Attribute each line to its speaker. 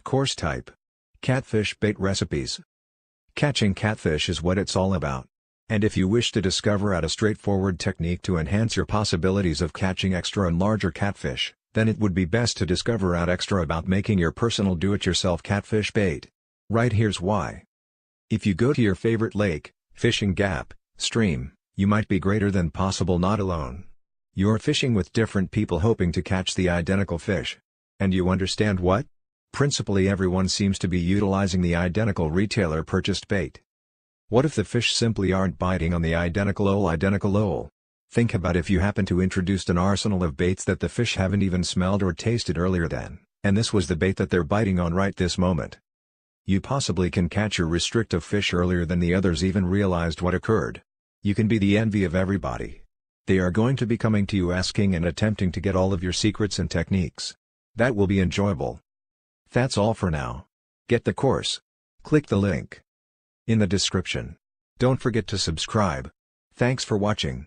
Speaker 1: Course type: catfish bait recipes. Catching catfish is what it's all about. And if you wish to discover out a straightforward technique to enhance your possibilities of catching extra and larger catfish, then it would be best to discover out extra about making your personal do-it-yourself catfish bait. Right, here's why. If you go to your favorite lake, fishing gap, stream, you might be greater than possible not alone. You're fishing with different people hoping to catch the identical fish. And you understand what? Principally everyone seems to be utilizing the identical retailer purchased bait. What if the fish simply aren't biting on the identical ole? Think about if you happen to introduce an arsenal of baits that the fish haven't even smelled or tasted earlier then, and this was the bait that they're biting on right this moment. You possibly can catch your restrictive fish earlier than the others even realized what occurred. You can be the envy of everybody. They are going to be coming to you asking and attempting to get all of your secrets and techniques. That will be enjoyable. That's all for now. Get the course. Click the link in the description. Don't forget to subscribe. Thanks for watching.